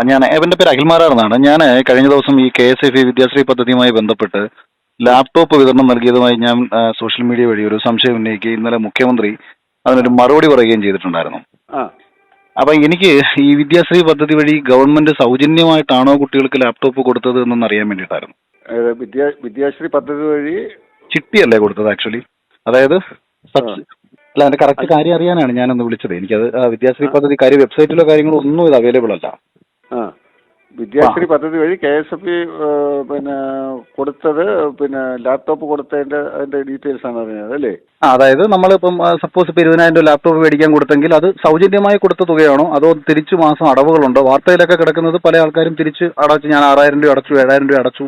ഞാൻ എന്റെ പേര് അഖിൽമാരാർ എന്നാണ്. ഞാൻ കഴിഞ്ഞ ദിവസം ഈ KSFE വിദ്യാശ്രീ പദ്ധതിയുമായി ബന്ധപ്പെട്ട് ലാപ്ടോപ്പ് വിതരണം നൽകിയതുമായി ഞാൻ സോഷ്യൽ മീഡിയ വഴി ഒരു സംശയം ഉന്നയിക്കുകയും ഇന്നലെ മുഖ്യമന്ത്രി അതിനൊരു മറുപടി പറയുകയും ചെയ്തിട്ടുണ്ടായിരുന്നു. ആ അപ്പൊ എനിക്ക് ഈ വിദ്യാശ്രീ പദ്ധതി വഴി ഗവൺമെന്റ് സൗജന്യമായിട്ടാണോ കുട്ടികൾക്ക് ലാപ്ടോപ്പ് കൊടുത്തത് എന്നൊന്ന് അറിയാൻ വേണ്ടിയിട്ടായിരുന്നു. വിദ്യാശ്രീ പദ്ധതി വഴി ചിട്ടിയല്ലേ കൊടുത്തത് ആക്ച്വലി? അതായത് അല്ല, അതിന്റെ കറക്റ്റ് കാര്യം അറിയാനാണ് ഞാനൊന്ന് വിളിച്ചത്. എനിക്കത് വിദ്യാശ്രീ പദ്ധതി കാര്യം വെബ്സൈറ്റിലോ കാര്യങ്ങളോ ഒന്നും ഇത് അവൈലബിൾ അല്ല. വിദ്യാശ്രീ പദ്ധതി വഴി KSFE പിന്നെ കൊടുത്തത്, പിന്നെ ലാപ്ടോപ്പ് അതിന്റെ ഡീറ്റെയിൽസ് ആണ് അറിഞ്ഞത് അല്ലേ? അതായത് നമ്മളിപ്പം സപ്പോസ് ഇപ്പൊ 20,000 ലാപ്ടോപ്പ് മേടിക്കാൻ കൊടുത്തെങ്കിൽ അത് സൗജന്യമായി കൊടുത്ത തുകയാണോ അതോ തിരിച്ചു മാസം അടവുകളുണ്ടോ? വാർത്തയിലൊക്കെ കിടക്കുന്നത് പല ആൾക്കാരും തിരിച്ച് അടച്ചു, ഞാൻ 6,000 രൂപ അടച്ചു, 7,000 രൂപ അടച്ചു.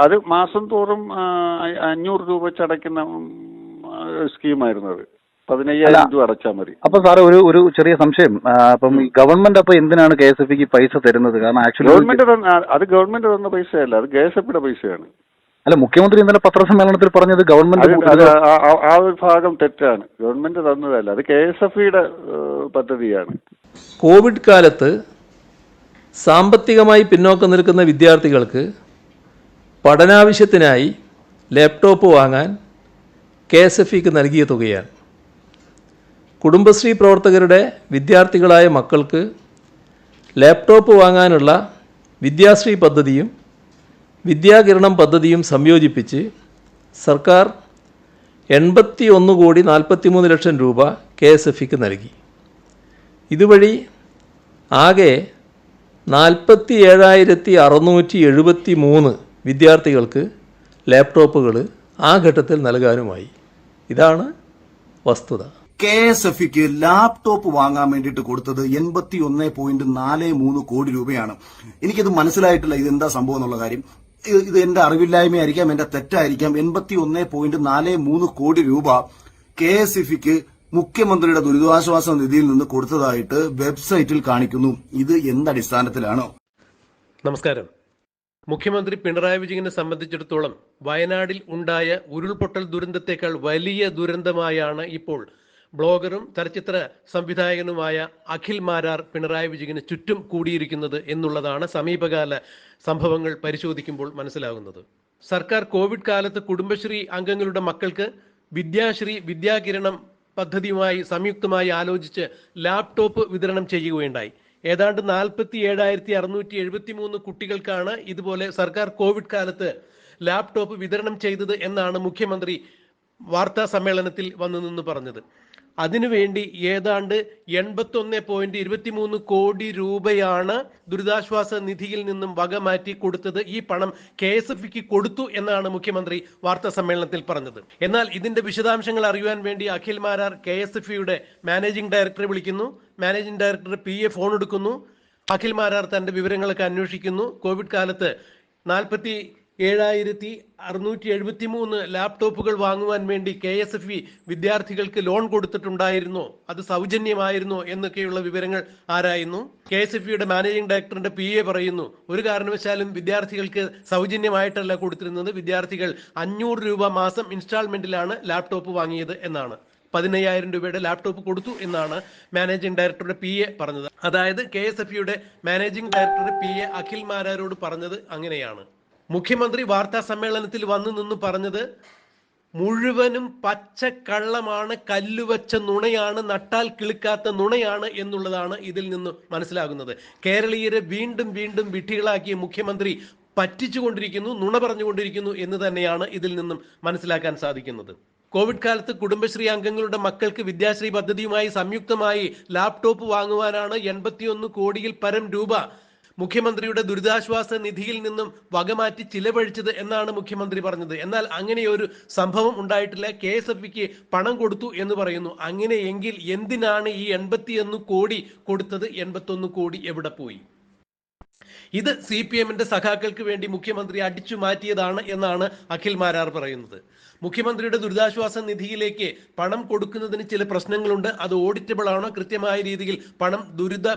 അത് മാസം തോറും 500 രൂപ വെച്ച് അടയ്ക്കുന്ന സ്കീമായിരുന്നു. അത് 15,000 രൂപ അടച്ചാൽ മതി. അപ്പൊ സാറ് ഒരു ചെറിയ സംശയം, അപ്പം ഈ ഗവൺമെന്റ് അപ്പൊ എന്തിനാണ് KSFEക്ക് പൈസ തരുന്നത്? കാരണം ആക്ച്വലി ഗവൺമെന്റ് തന്ന പൈസയല്ല, അത് KSFEയുടെ പൈസയാണ്. അല്ല, മുഖ്യമന്ത്രി ഇന്നലെ പത്രസമ്മേളനത്തിൽ പറഞ്ഞത് ഗവൺമെന്റ് ആ ഒരു ഭാഗം തെറ്റാണ്. ഗവൺമെന്റ് തന്നതല്ല, അത് KSFEയുടെ പദ്ധതിയാണ്. കോവിഡ് കാലത്ത് സാമ്പത്തികമായി പിന്നോക്കം നിൽക്കുന്ന വിദ്യാർത്ഥികൾക്ക് പഠനാവശ്യത്തിനായി ലാപ്ടോപ്പ് വാങ്ങാൻ KSFEക്ക് നൽകിയ തുകയാണ്. കുടുംബശ്രീ പ്രവർത്തകരുടെ വിദ്യാർത്ഥികളായ മക്കൾക്ക് ലാപ്ടോപ്പ് വാങ്ങാനുള്ള വിദ്യാശ്രീ പദ്ധതിയും വിദ്യാകിരണം പദ്ധതിയും സംയോജിപ്പിച്ച് സർക്കാർ 81,43,00,000 രൂപ KSFEക്ക് നൽകി. ഇതുവഴി ആകെ 47,673 വിദ്യാർത്ഥികൾക്ക് ലാപ്ടോപ്പുകൾ ആ ഘട്ടത്തിൽ നൽകാനുമായി. ഇതാണ് വസ്തുത. KSFEക്ക് ലാപ്ടോപ്പ് വാങ്ങാൻ വേണ്ടിയിട്ട് കൊടുത്തത് 81.43 കോടി രൂപയാണ്. എനിക്കത് മനസ്സിലായിട്ടില്ല ഇതെന്താ സംഭവം എന്നുള്ള കാര്യം. ഇത് എന്റെ അറിവില്ലായ്മയായിരിക്കാം, എന്റെ തെറ്റായിരിക്കാം. 81.43 കോടി രൂപ KSFEക്ക് മുഖ്യമന്ത്രിയുടെ ദുരിതാശ്വാസ നിധിയിൽ നിന്ന് കൊടുത്തതായിട്ട് വെബ്സൈറ്റിൽ കാണിക്കുന്നു. ഇത് എന്തടിസ്ഥാനത്തിലാണോ? നമസ്കാരം. മുഖ്യമന്ത്രി പിണറായി വിജയനെ സംബന്ധിച്ചിടത്തോളം വയനാടിൽ ഉണ്ടായ ഉരുൾപൊട്ടൽ ദുരന്തത്തെക്കാൾ വലിയ ദുരന്തമായാണ് ഇപ്പോൾ ബ്ലോഗറും ചലച്ചിത്ര സംവിധായകനുമായ അഖിൽ മാരാർ പിണറായി വിജയന് ചുറ്റും കൂടിയിരിക്കുന്നത് എന്നുള്ളതാണ് സമീപകാല സംഭവങ്ങൾ പരിശോധിക്കുമ്പോൾ മനസ്സിലാകുന്നത്. സർക്കാർ കോവിഡ് കാലത്ത് കുടുംബശ്രീ അംഗങ്ങളുടെ മക്കൾക്ക് വിദ്യാശ്രീ വിദ്യാകിരണം പദ്ധതിയുമായി സംയുക്തമായി ആലോചിച്ച് ലാപ്ടോപ്പ് വിതരണം ചെയ്യുകയുണ്ടായി. ഏതാണ്ട് 47,673 കുട്ടികൾക്കാണ് ഇതുപോലെ സർക്കാർ കോവിഡ് കാലത്ത് ലാപ്ടോപ്പ് വിതരണം ചെയ്തത് എന്നാണ് മുഖ്യമന്ത്രി വാർത്താ സമ്മേളനത്തിൽ വന്നു നിന്ന് പറഞ്ഞത്. അതിനുവേണ്ടി ഏതാണ്ട് 81.23 കോടി രൂപയാണ് ദുരിതാശ്വാസ നിധിയിൽ നിന്നും വകമാറ്റി കൊടുത്തത്. ഈ പണം KSFEക്ക് കൊടുത്തു എന്നാണ് മുഖ്യമന്ത്രി വാർത്താ സമ്മേളനത്തിൽ പറഞ്ഞത്. എന്നാൽ ഇതിന്റെ വിശദാംശങ്ങൾ അറിയുവാൻ വേണ്ടി അഖിൽ മാരാർ KSFEയുടെ മാനേജിംഗ് ഡയറക്ടറെ വിളിക്കുന്നു. മാനേജിംഗ് ഡയറക്ടർ PA ഫോൺ എടുക്കുന്നു. അഖിൽ മാരാർ തന്റെ വിവരങ്ങളൊക്കെ അന്വേഷിക്കുന്നു. കോവിഡ് കാലത്ത് 47,673 ലാപ്ടോപ്പുകൾ വാങ്ങുവാൻ വേണ്ടി KSFE വിദ്യാർത്ഥികൾക്ക് ലോൺ കൊടുത്തിട്ടുണ്ടായിരുന്നോ, അത് സൗജന്യമായിരുന്നോ എന്നൊക്കെയുള്ള വിവരങ്ങൾ ആരായുന്നു. KSFEയുടെ മാനേജിംഗ് ഡയറക്ടറിന്റെ PA പറയുന്നു, ഒരു കാരണവശാലും വിദ്യാർത്ഥികൾക്ക് സൗജന്യമായിട്ടല്ല കൊടുത്തിരുന്നത്, വിദ്യാർത്ഥികൾ 500 രൂപ മാസം ഇൻസ്റ്റാൾമെന്റിലാണ് ലാപ്ടോപ്പ് വാങ്ങിയത് എന്നാണ്. 15,000 രൂപയുടെ ലാപ്ടോപ്പ് കൊടുത്തു എന്നാണ് മാനേജിംഗ് ഡയറക്ടറുടെ PA പറഞ്ഞത്. അതായത് KSFEയുടെ മാനേജിംഗ് ഡയറക്ടറുടെ PA അഖിൽ മാരാരോട് പറഞ്ഞത് അങ്ങനെയാണ്. മുഖ്യമന്ത്രി വാർത്താ സമ്മേളനത്തിൽ വന്നു നിന്ന് പറഞ്ഞത് മുഴുവനും പച്ചക്കള്ളമാണ്, കല്ലുവച്ച നുണയാണ്, നട്ടാൽ കിളുക്കാത്ത നുണയാണ് എന്നുള്ളതാണ് ഇതിൽ നിന്ന് മനസ്സിലാകുന്നത്. കേരളീയരെ വീണ്ടും വീണ്ടും വിഡ്ഢികളാക്കിയ മുഖ്യമന്ത്രി പറ്റിച്ചുകൊണ്ടിരിക്കുന്നു, നുണ പറഞ്ഞുകൊണ്ടിരിക്കുന്നു എന്ന് തന്നെയാണ് ഇതിൽ നിന്നും മനസ്സിലാക്കാൻ സാധിക്കുന്നത്. കോവിഡ് കാലത്ത് കുടുംബശ്രീ അംഗങ്ങളുടെ മക്കൾക്ക് വിദ്യാശ്രീ പദ്ധതിയുമായി സംയുക്തമായി ലാപ്ടോപ്പ് വാങ്ങുവാനാണ് 81 കോടിയിൽ പരം രൂപ മുഖ്യമന്ത്രിയുടെ ദുരിതാശ്വാസ നിധിയിൽ നിന്നും വകമാറ്റി ചിലവഴിച്ചത് എന്നാണ് മുഖ്യമന്ത്രി പറഞ്ഞത്. എന്നാൽ അങ്ങനെയൊരു സംഭവം ഉണ്ടായിട്ടില്ല. KSFEക്ക് പണം കൊടുത്തു എന്ന് പറയുന്നു. അങ്ങനെയെങ്കിൽ എന്തിനാണ് ഈ 81 കോടി കൊടുത്തത്? 81 കോടി എവിടെ പോയി? ഇത് CPMന്റെ സഖാക്കൾക്ക് വേണ്ടി മുഖ്യമന്ത്രി അടിച്ചു മാറ്റിയതാണ് എന്നാണ് അഖിൽ മാരാർ പറയുന്നത്. മുഖ്യമന്ത്രിയുടെ ദുരിതാശ്വാസ നിധിയിലേക്ക് പണം കൊടുക്കുന്നതിന് ചില പ്രശ്നങ്ങളുണ്ട്. അത് ഓഡിറ്റബിൾ ആണോ, കൃത്യമായ രീതിയിൽ പണം ദുരന്ത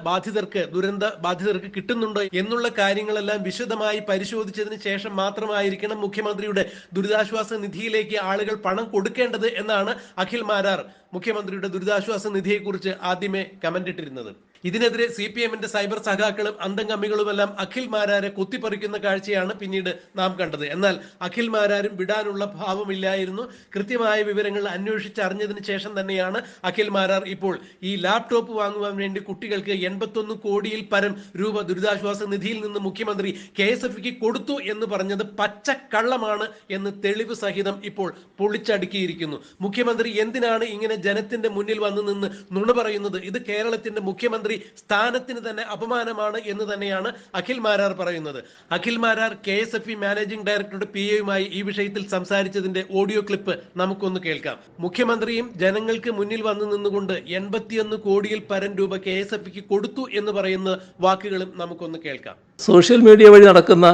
ബാധിതർക്ക് കിട്ടുന്നുണ്ടോ എന്നുള്ള കാര്യങ്ങളെല്ലാം വിശദമായി പരിശോധിച്ചതിന് ശേഷം മാത്രമായിരിക്കണം മുഖ്യമന്ത്രിയുടെ ദുരിതാശ്വാസ നിധിയിലേക്ക് ആളുകൾ പണം കൊടുക്കേണ്ടത് എന്നാണ് അഖിൽ മാരാർ മുഖ്യമന്ത്രിയുടെ ദുരിതാശ്വാസ നിധിയെക്കുറിച്ച് ആദ്യമേ കമന്റ് ഇട്ടിരുന്നത്. ഇതിനെതിരെ CPM-ന്റെ സൈബർ സഖാക്കളും അന്തംഗമ്മികളുമെല്ലാം അഖിൽ മാരാരെ കുത്തിപ്പറിക്കുന്ന കാഴ്ചയാണ് പിന്നീട് നാം കണ്ടത്. എന്നാൽ അഖിൽ മാരാരും വിടാനുള്ള ഭാവമില്ലായിരുന്നു. കൃത്യമായ വിവരങ്ങൾ അന്വേഷിച്ചറിഞ്ഞതിന് ശേഷം തന്നെയാണ് അഖിൽ മാരാർ ഇപ്പോൾ ഈ ലാപ്ടോപ്പ് വാങ്ങുവാൻ വേണ്ടി കുട്ടികൾക്ക് 81 കോടിയിൽ പരം രൂപ ദുരിതാശ്വാസ നിധിയിൽ നിന്ന് മുഖ്യമന്ത്രി KSFക്ക് കൊടുത്തു എന്ന് പറഞ്ഞത് പച്ചക്കള്ളമാണ് എന്ന് തെളിവ് സഹിതം ഇപ്പോൾ പൊളിച്ചടുക്കിയിരിക്കുന്നു. മുഖ്യമന്ത്രി എന്തിനാണ് ഇങ്ങനെ ജനത്തിന്റെ മുന്നിൽ വന്നു നിന്ന് നുണ പറയുന്നത്? ഇത് കേരളത്തിന്റെ മുഖ്യമന്ത്രി സ്ഥാനത്തിന് തന്നെ അപമാനമാണ് എന്ന് തന്നെയാണ് അഖിൽ മാരാർ പറയുന്നത്. അഖിൽ മാരാർ KSFE മാനേജിംഗ് ഡയറക്ടറുടെ PA-യുമായി ഈ വിഷയത്തിൽ സംസാരിച്ചതിന്റെ ഓഡിയോ ക്ലിപ്പ് നമുക്കൊന്ന് കേൾക്കാം. മുഖ്യമന്ത്രിയും ജനങ്ങൾക്ക് മുന്നിൽ വന്നു നിന്നുകൊണ്ട് 81 കോടിയിൽ പരം രൂപ KSFക്ക് കൊടുത്തു എന്ന് പറയുന്ന വാക്കുകളും നമുക്കൊന്ന് കേൾക്കാം. സോഷ്യൽ മീഡിയ വഴി നടക്കുന്ന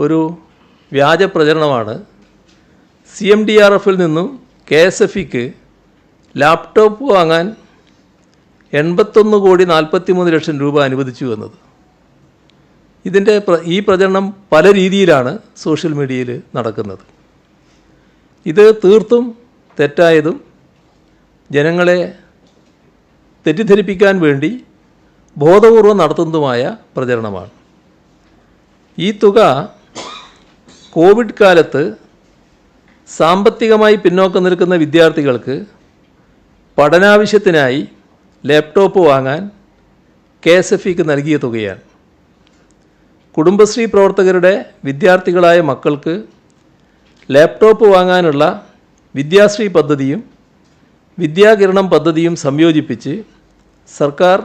ഒരു വ്യാജ പ്രചരണമാണ് CMDRF-ൽ നിന്നും KSFക്ക് ലാപ്ടോപ്പ് വാങ്ങാൻ 81 കോടി 43 ലക്ഷം രൂപ അനുവദിച്ചു എന്നത്. ഈ പ്രചരണം പല രീതിയിലാണ് സോഷ്യൽ മീഡിയയിൽ നടക്കുന്നത്. ഇത് തീർത്തും തെറ്റായതും ജനങ്ങളെ തെറ്റിദ്ധരിപ്പിക്കാൻ വേണ്ടി ബോധപൂർവം നടത്തുന്നതുമായ പ്രചരണമാണ്. ഈ തുക കോവിഡ് കാലത്ത് സാമ്പത്തികമായി പിന്നോക്കം നിൽക്കുന്ന വിദ്യാർത്ഥികൾക്ക് പഠനാവശ്യത്തിനായി ലാപ്ടോപ്പ് വാങ്ങാൻ KSFക്ക് നൽകിയ തുകയാണ്. കുടുംബശ്രീ പ്രവർത്തകരുടെ വിദ്യാർത്ഥികളായ മക്കൾക്ക് ലാപ്ടോപ്പ് വാങ്ങാനുള്ള വിദ്യാശ്രീ പദ്ധതിയും വിദ്യാകിരണം പദ്ധതിയും സംയോജിപ്പിച്ച് സർക്കാർ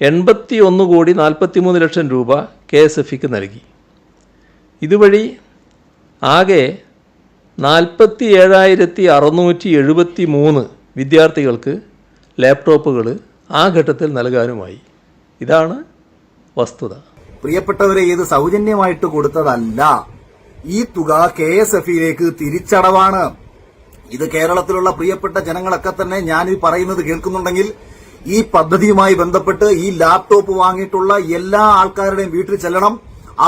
81 കോടി 43 ലക്ഷം രൂപ KSFക്ക് നൽകി. ഇതുവഴി ആകെ 47,673 വിദ്യാർത്ഥികൾക്ക് ലാപ്ടോപ്പുകൾ ആ ഘട്ടത്തിൽ നൽകാനുമായി. ഇതാണ് വസ്തുത. പ്രിയപ്പെട്ടവരെ, ഇത് സൗജന്യമായിട്ട് കൊടുത്തതല്ല. ഈ തുക KSFയിലേക്ക് തിരിച്ചടവാണ്. ഇത് കേരളത്തിലുള്ള പ്രിയപ്പെട്ട ജനങ്ങളൊക്കെ തന്നെ ഞാൻ ഈ പറയുന്നത് കേൾക്കുന്നുണ്ടെങ്കിൽ ഈ പദ്ധതിയുമായി ബന്ധപ്പെട്ട് ഈ ലാപ്ടോപ്പ് വാങ്ങിയിട്ടുള്ള എല്ലാ ആൾക്കാരുടെയും വീട്ടിൽ ചെല്ലണം.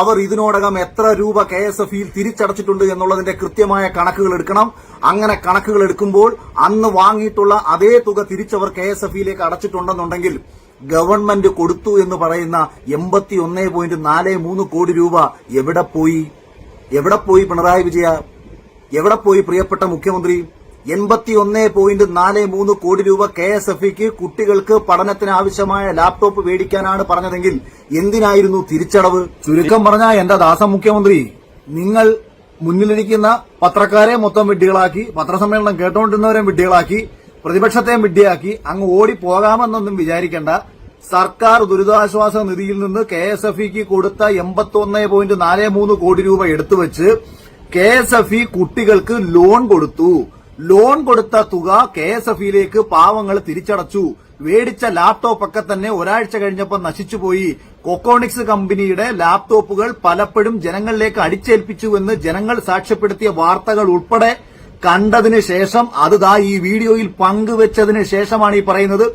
അവർ ഇതിനോടകം എത്ര രൂപ KSFയിൽ തിരിച്ചടച്ചിട്ടുണ്ട് എന്നുള്ളതിന്റെ കൃത്യമായ കണക്കുകൾ എടുക്കണം. അങ്ങനെ കണക്കുകൾ എടുക്കുമ്പോൾ അന്ന് വാങ്ങിയിട്ടുള്ള അതേ തുക തിരിച്ചവർ KSFയിലേക്ക് അടച്ചിട്ടുണ്ടെന്നുണ്ടെങ്കിൽ ഗവൺമെന്റ് കൊടുത്തു എന്ന് പറയുന്ന 81.43 കോടി രൂപ എവിടെ പോയി പിണറായി വിജയ? എവിടെ പോയി പ്രിയപ്പെട്ട മുഖ്യമന്ത്രി? 81.43 കോടി രൂപ KSFക്ക് കുട്ടികൾക്ക് പഠനത്തിന് ആവശ്യമായ ലാപ്ടോപ്പ് മേടിക്കാനാണ് പറഞ്ഞതെങ്കിൽ എന്തിനായിരുന്നു തിരിച്ചടവ്? ചുരുക്കം പറഞ്ഞ എന്റെ ദാസ മുഖ്യമന്ത്രി, നിങ്ങൾ മുന്നിലിരിക്കുന്ന പത്രക്കാരെ മൊത്തം വിഡ്ഢികളാക്കി, പത്രസമ്മേളനം കേട്ടോണ്ടിരുന്നവരെ വിഡ്ഢികളാക്കി, പ്രതിപക്ഷത്തെയും വിഡ്ഢിയാക്കി അങ്ങ് ഓടിപ്പോകാമെന്നൊന്നും വിചാരിക്കേണ്ട. സർക്കാർ ദുരിതാശ്വാസ നിധിയിൽ നിന്ന് KSFക്ക് കൊടുത്ത 81.43 കോടി രൂപ എടുത്തുവെച്ച് KSFE കുട്ടികൾക്ക് ലോൺ കൊടുത്തു. ലോൺ കൊടുത്ത തുക KSFയിലേക്ക് പാവങ്ങൾ തിരിച്ചടച്ചു. മേടിച്ച ലാപ്ടോപ്പ് ഒക്കെ തന്നെ ഒരാഴ്ച കഴിഞ്ഞപ്പോൾ നശിച്ചുപോയി. കൊക്കോണിക്സ് കമ്പനിയുടെ ലാപ്ടോപ്പുകൾ പലപ്പോഴും ജനങ്ങളിലേക്ക് അടിച്ചേൽപ്പിച്ചുവെന്ന് ജനങ്ങൾ സാക്ഷ്യപ്പെടുത്തിയ വാർത്തകൾ ഉൾപ്പെടെ കണ്ടതിന് ശേഷം അത് ഈ വീഡിയോയിൽ പങ്കുവെച്ചതിന് ശേഷമാണ് ഈ പറയുന്നത്.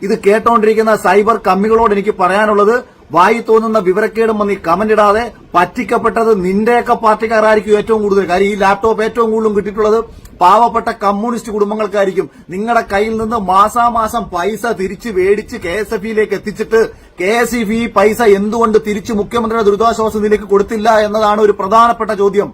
ഇത് കേട്ടോണ്ടിരിക്കുന്ന സൈബർ കമ്മികളോട് എനിക്ക് പറയാനുള്ളത്, വായി തോന്നുന്ന വിവരക്കേടും വന്ന് ഈ കമന്റ് ഇടാതെ. പറ്റിക്കപ്പെട്ടത് നിന്റെയൊക്കെ പാർട്ടിക്കാരായിരിക്കും ഏറ്റവും കൂടുതൽ. കാര്യം ഈ ലാപ്ടോപ്പ് ഏറ്റവും കൂടുതലും കിട്ടിയിട്ടുള്ളത് പാവപ്പെട്ട കമ്മ്യൂണിസ്റ്റ് കുടുംബങ്ങൾക്കായിരിക്കും. നിങ്ങളുടെ കയ്യിൽ നിന്ന് മാസാമാസം പൈസ തിരിച്ച് മേടിച്ച് KSFയിലേക്ക് എത്തിച്ചിട്ട് KSFE പൈസ എന്തുകൊണ്ട് തിരിച്ച് മുഖ്യമന്ത്രിയുടെ ദുരിതാശ്വാസ നിധിയിലേക്ക് കൊടുത്തില്ല എന്നതാണ് ഒരു പ്രധാനപ്പെട്ട ചോദ്യം.